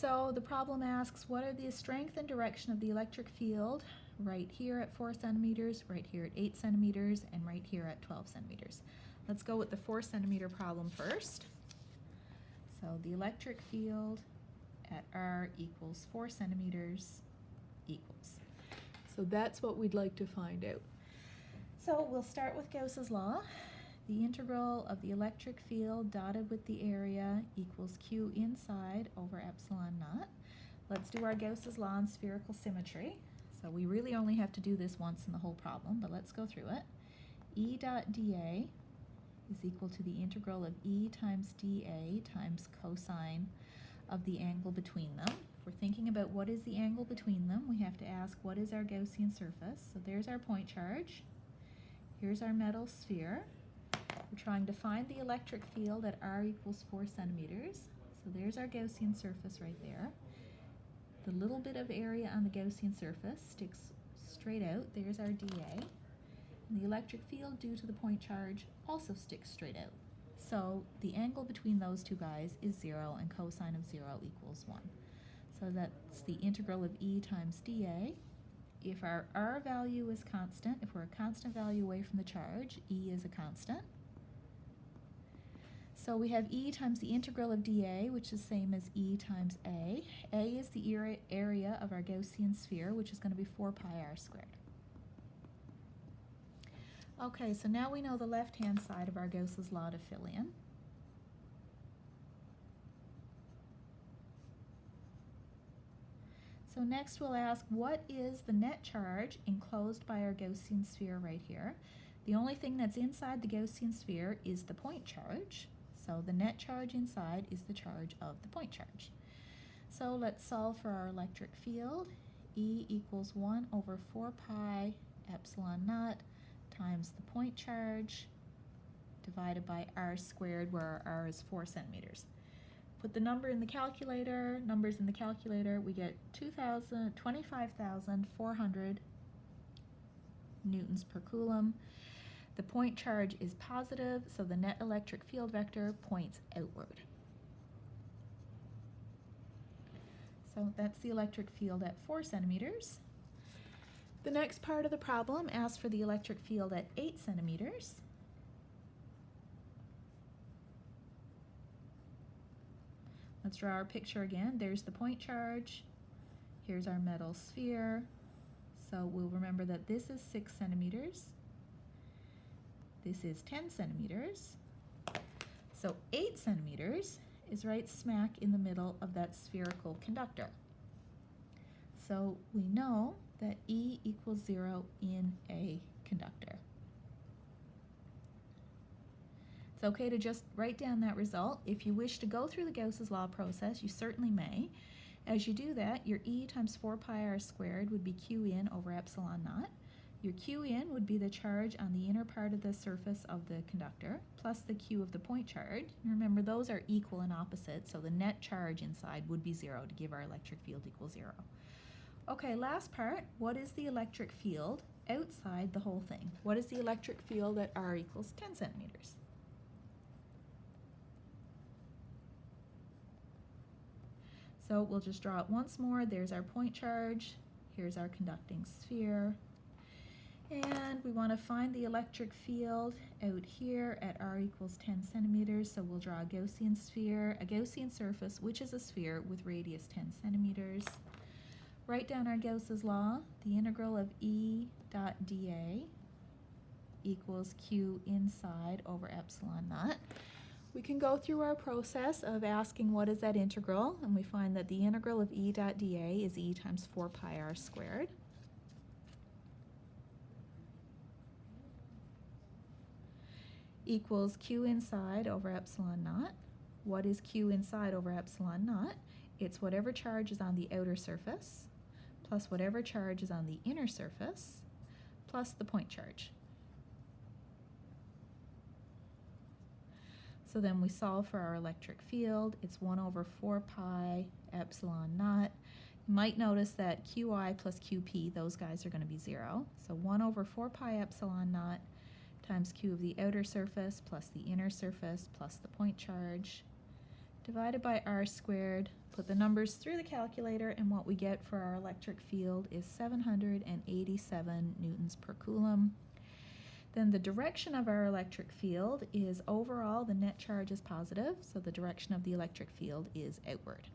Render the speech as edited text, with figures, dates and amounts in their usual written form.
So the problem asks, what are the strength and direction of the electric field right here at 4 centimeters, right here at 8 centimeters, and right here at 12 centimeters? Let's go with the 4 centimeter problem first. So the electric field at R equals 4 centimeters equals. So that's what we'd like to find out. So we'll start with Gauss's law. The integral of the electric field dotted with the area equals Q inside over epsilon naught. Let's do our Gauss's law on spherical symmetry. So we really only have to do this once in the whole problem, but let's go through it. E dot dA is equal to the integral of E times dA times cosine of the angle between them. If we're thinking about what is the angle between them, we have to ask what is our Gaussian surface. So there's our point charge. Here's our metal sphere. We're trying to find the electric field at R equals 4 centimeters. So there's our Gaussian surface right there. The little bit of area on the Gaussian surface sticks straight out. There's our dA. And the electric field due to the point charge also sticks straight out. So the angle between those two guys is 0, and cosine of 0 equals 1. So that's the integral of E times dA. If our R value is constant, if we're a constant value away from the charge, E is a constant. So we have E times the integral of dA, which is the same as E times A. A is the area of our Gaussian sphere, which is going to be 4 pi r squared. Okay, so now we know the left-hand side of our Gauss's law to fill in. So next we'll ask, what is the net charge enclosed by our Gaussian sphere right here? The only thing that's inside the Gaussian sphere is the point charge. So the net charge inside is the charge of the point charge. So let's solve for our electric field. E equals 1 over 4 pi epsilon naught times the point charge divided by r squared, where our r is 4 centimeters. Put the numbers in the calculator, we get 25,400 newtons per coulomb. The point charge is positive, so the net electric field vector points outward. So that's the electric field at 4 centimeters. The next part of the problem asks for the electric field at 8 centimeters. Let's draw our picture again. There's the point charge. Here's our metal sphere. So we'll remember that this is 6 centimeters. This is 10 centimeters. So 8 centimeters is right smack in the middle of that spherical conductor. So we know that E equals 0 in a conductor. It's okay to just write down that result. If you wish to go through the Gauss's law process, you certainly may. As you do that, your E times 4 pi r squared would be Q in over epsilon naught. Your Q in would be the charge on the inner part of the surface of the conductor, plus the Q of the point charge. And remember, those are equal and opposite, so the net charge inside would be 0 to give our electric field equals 0. Okay, last part, what is the electric field outside the whole thing? What is the electric field at R equals 10 centimeters? So we'll just draw it once more. There's our point charge. Here's our conducting sphere. And we want to find the electric field out here at R equals 10 centimeters. So we'll draw a Gaussian sphere, a Gaussian surface, which is a sphere with radius 10 centimeters. Write down our Gauss's law. The integral of E dot dA equals Q inside over epsilon naught. We can go through our process of asking what is that integral, and we find that the integral of E dot dA is E times 4 pi r squared. Equals Q inside over epsilon naught. What is Q inside over epsilon naught? It's whatever charge is on the outer surface plus whatever charge is on the inner surface plus the point charge. So then we solve for our electric field. It's 1 over 4 pi epsilon naught. You might notice that Qi plus Qp, those guys are going to be 0. So 1 over 4 pi epsilon naught times Q of the outer surface plus the inner surface plus the point charge divided by r squared. Put the numbers through the calculator, and what we get for our electric field is 787 newtons per coulomb. Then the direction of our electric field is overall the net charge is positive, so the direction of the electric field is outward.